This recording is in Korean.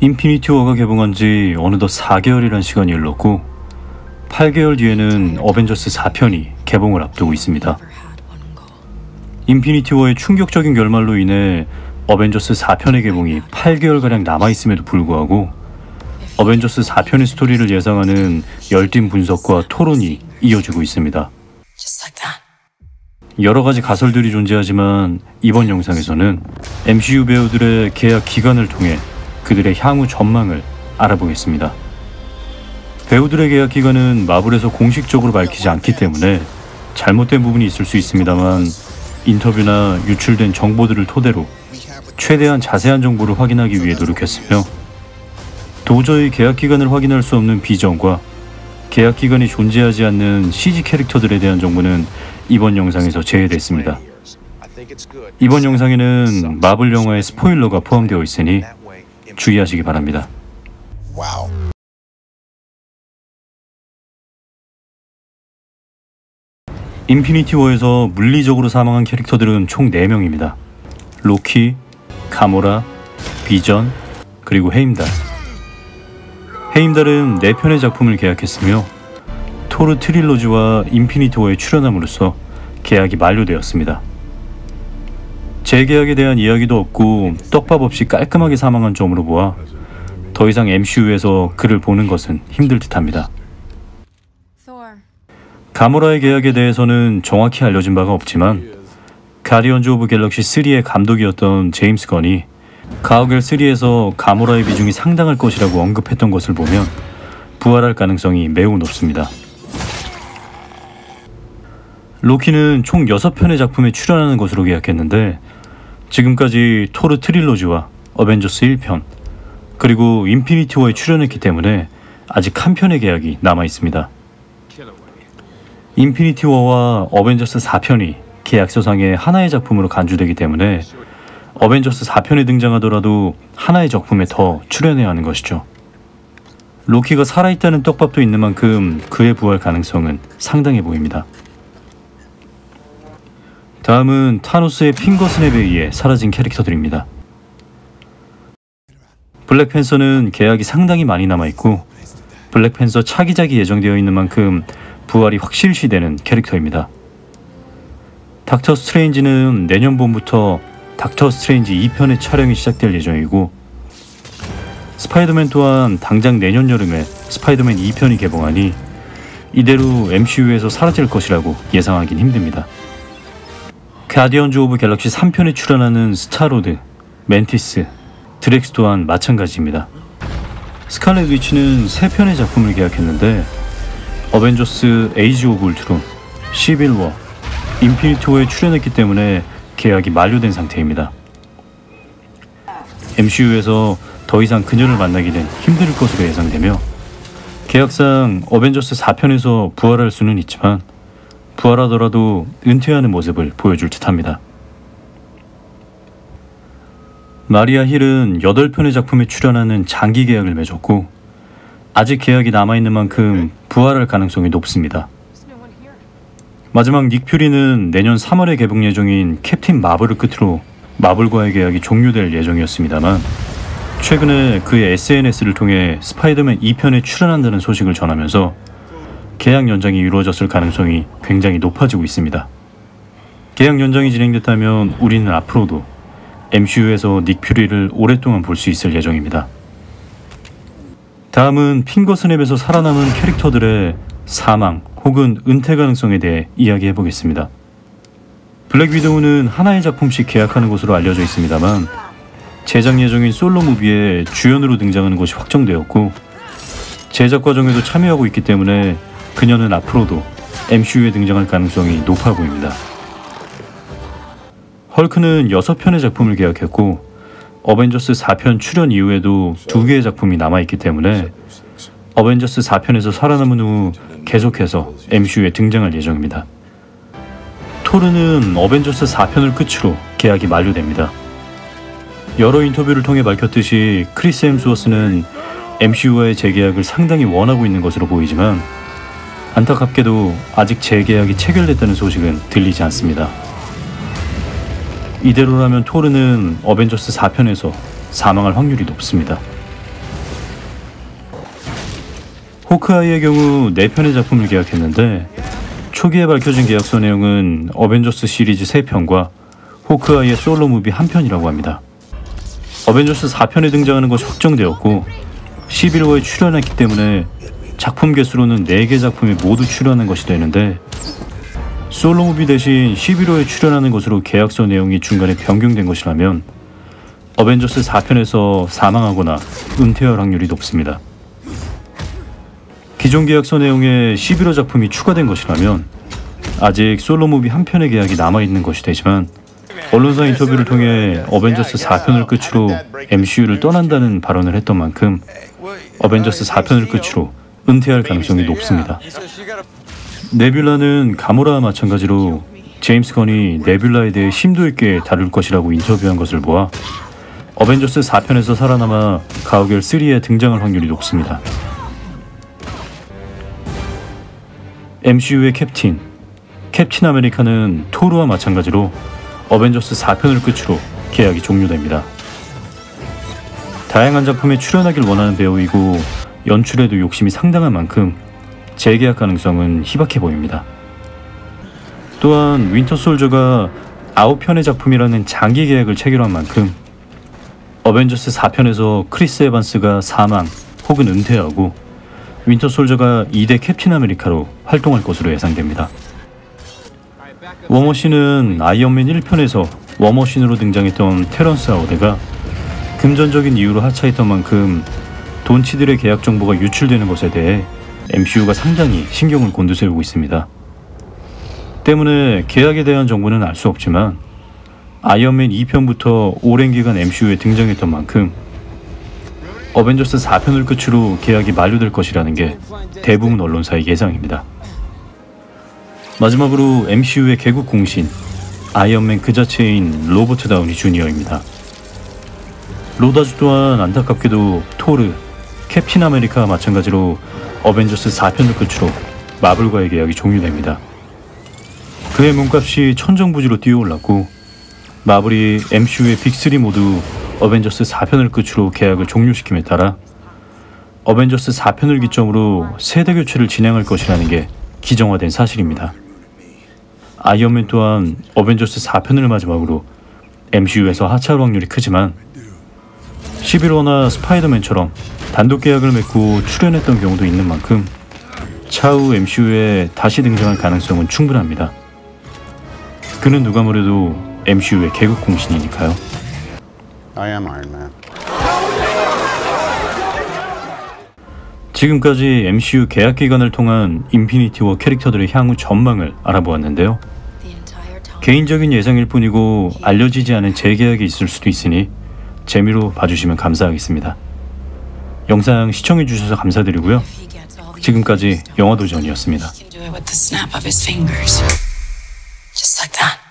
인피니티 워가 개봉한 지 어느덧 4개월이란 시간이 흘렀고 8개월 뒤에는 어벤져스 4편이 개봉을 앞두고 있습니다. 인피니티 워의 충격적인 결말로 인해 어벤져스 4편의 개봉이 8개월가량 남아있음에도 불구하고 어벤져스 4편의 스토리를 예상하는 열띤 분석과 토론이 이어지고 있습니다. 여러가지 가설들이 존재하지만 이번 영상에서는 MCU 배우들의 계약 기간을 통해 그들의 향후 전망을 알아보겠습니다. 배우들의 계약 기간은 마블에서 공식적으로 밝히지 않기 때문에 잘못된 부분이 있을 수 있습니다만 인터뷰나 유출된 정보들을 토대로 최대한 자세한 정보를 확인하기 위해 노력했으며 도저히 계약 기간을 확인할 수 없는 비전과 계약 기간이 존재하지 않는 CG 캐릭터들에 대한 정보는 이번 영상에서 제외됐습니다. 이번 영상에는 마블 영화의 스포일러가 포함되어 있으니 주의하시기 바랍니다. 인피니티 워에서 물리적으로 사망한 캐릭터들은 총 4명입니다. 로키, 가모라, 비전, 그리고 헤임달. 헤임달은 4편의 작품을 계약했으며 토르 트릴로지와 인피니티 워에 출연함으로써 계약이 만료되었습니다. 재계약에 대한 이야기도 없고 떡밥 없이 깔끔하게 사망한 점으로 보아 더 이상 MCU에서 그를 보는 것은 힘들 듯합니다. 가모라의 계약에 대해서는 정확히 알려진 바가 없지만 가디언즈 오브 갤럭시 3의 감독이었던 제임스 건이 가오갤 3에서 가모라의 비중이 상당할 것이라고 언급했던 것을 보면 부활할 가능성이 매우 높습니다. 로키는 총 6편의 작품에 출연하는 것으로 계약했는데 지금까지 토르 트릴로지와 어벤져스 1편 그리고 인피니티 워에 출연했기 때문에 아직 한 편의 계약이 남아있습니다. 인피니티 워와 어벤져스 4편이 계약서상의 하나의 작품으로 간주되기 때문에 어벤져스 4편에 등장하더라도 하나의 작품에 더 출연해야 하는 것이죠. 로키가 살아있다는 떡밥도 있는 만큼 그의 부활 가능성은 상당해 보입니다. 다음은 타노스의 핑거 스냅에 의해 사라진 캐릭터들입니다. 블랙팬서는 계약이 상당히 많이 남아있고 블랙팬서 차기작이 예정되어 있는 만큼 부활이 확실시되는 캐릭터입니다. 닥터 스트레인지는 내년 봄부터 닥터 스트레인지 2편의 촬영이 시작될 예정이고 스파이더맨 또한 당장 내년 여름에 스파이더맨 2편이 개봉하니 이대로 MCU에서 사라질 것이라고 예상하긴 힘듭니다. 가디언즈 오브 갤럭시 3편에 출연하는 스타로드, 멘티스, 드렉스 또한 마찬가지입니다. 스칼렛 위치는 3편의 작품을 계약했는데 어벤져스 에이지 오브 울트론, 시빌 워, 인피니티 워에 출연했기 때문에 계약이 만료된 상태입니다. MCU에서 더 이상 그녀를 만나기는 힘들 것으로 예상되며 계약상 어벤져스 4편에서 부활할 수는 있지만 부활하더라도 은퇴하는 모습을 보여줄 듯합니다. 마리아 힐은 8편의 작품에 출연하는 장기 계약을 맺었고 아직 계약이 남아있는 만큼 부활할 가능성이 높습니다. 마지막 닉 퓨리는 내년 3월에 개봉 예정인 캡틴 마블을 끝으로 마블과의 계약이 종료될 예정이었습니다만 최근에 그의 SNS를 통해 스파이더맨 2편에 출연한다는 소식을 전하면서 계약 연장이 이루어졌을 가능성이 굉장히 높아지고 있습니다. 계약 연장이 진행됐다면 우리는 앞으로도 MCU에서 닉 퓨리를 오랫동안 볼 수 있을 예정입니다. 다음은 핑거 스냅에서 살아남은 캐릭터들의 사망 혹은 은퇴 가능성에 대해 이야기해보겠습니다. 블랙 위도우는 하나의 작품씩 계약하는 것으로 알려져 있습니다만 제작 예정인 솔로 무비에 주연으로 등장하는 것이 확정되었고 제작 과정에도 참여하고 있기 때문에 그녀는 앞으로도 MCU에 등장할 가능성이 높아 보입니다. 헐크는 6편의 작품을 계약했고 어벤져스 4편 출연 이후에도 2개의 작품이 남아있기 때문에 어벤져스 4편에서 살아남은 후 계속해서 MCU에 등장할 예정입니다. 토르는 어벤져스 4편을 끝으로 계약이 만료됩니다. 여러 인터뷰를 통해 밝혔듯이 크리스 햄스워스는 MCU와의 재계약을 상당히 원하고 있는 것으로 보이지만 안타깝게도 아직 재계약이 체결됐다는 소식은 들리지 않습니다. 이대로라면 토르는 어벤져스 4편에서 사망할 확률이 높습니다. 호크아이의 경우 4편의 작품을 계약했는데 초기에 밝혀진 계약서 내용은 어벤져스 시리즈 3편과 호크아이의 솔로 무비 1편이라고 합니다. 어벤져스 4편에 등장하는 것이 확정되었고 11호에 출연했기 때문에 작품 개수로는 4개 작품에 모두 출연한 것이 되는데 솔로 무비 대신 11호에 출연하는 것으로 계약서 내용이 중간에 변경된 것이라면 어벤져스 4편에서 사망하거나 은퇴할 확률이 높습니다. 기존 계약서 내용에 11호 작품이 추가된 것이라면 아직 솔로 무비 1편의 계약이 남아있는 것이 되지만 언론사 인터뷰를 통해 어벤져스 4편을 끝으로 MCU를 떠난다는 발언을 했던 만큼 어벤져스 4편을 끝으로 은퇴할 가능성이 높습니다. 네뷸라는 가모라와 마찬가지로 제임스 건이 네뷸라에 대해 심도 있게 다룰 것이라고 인터뷰한 것을 보아 어벤져스 4편에서 살아남아 가오갤 3에 등장할 확률이 높습니다. MCU의 캡틴 아메리카는 토르와 마찬가지로 어벤져스 4편을 끝으로 계약이 종료됩니다. 다양한 작품에 출연하길 원하는 배우이고 연출에도 욕심이 상당한 만큼 재계약 가능성은 희박해 보입니다. 또한 윈터 솔저가 9편의 작품이라는 장기 계약을 체결한 만큼 어벤져스 4편에서 크리스 에반스가 사망 혹은 은퇴하고 윈터 솔저가 2대 캡틴 아메리카로 활동할 것으로 예상됩니다. 워머신은 아이언맨 1편에서 워머신으로 등장했던 테런스 하워드가 금전적인 이유로 하차했던 만큼 돈치들의 계약 정보가 유출되는 것에 대해 MCU가 상당히 신경을 곤두세우고 있습니다. 때문에 계약에 대한 정보는 알 수 없지만 아이언맨 2편부터 오랜 기간 MCU에 등장했던 만큼 어벤져스 4편을 끝으로 계약이 만료될 것이라는 게 대부분 언론사의 예상입니다. 마지막으로 MCU의 개국 공신 아이언맨 그 자체인 로버트 다우니 주니어입니다. 로다주 또한 안타깝게도 토르, 캡틴 아메리카와 마찬가지로 어벤져스 4편을 끝으로 마블과의 계약이 종료됩니다. 그의 몸값이 천정부지로 뛰어올랐고 마블이 MCU의 빅3 모두 어벤져스 4편을 끝으로 계약을 종료시킴에 따라 어벤져스 4편을 기점으로 세대 교체를 진행할 것이라는 게 기정화된 사실입니다. 아이언맨 또한 어벤져스 4편을 마지막으로 MCU에서 하차할 확률이 크지만 11호나 스파이더맨처럼 단독 계약을 맺고 출연했던 경우도 있는 만큼 차후 MCU에 다시 등장할 가능성은 충분합니다. 그는 누가 뭐래도 MCU의 개국 공신이니까요. I am Iron Man. 지금까지 MCU 계약 기간을 통한 인피니티 워 캐릭터들의 향후 전망을 알아보았는데요. 개인적인 예상일 뿐이고 알려지지 않은 재계약이 있을 수도 있으니 재미로 봐주시면 감사하겠습니다. 영상 시청해주셔서 감사드리고요. 지금까지 영화도전이었습니다. Just like that.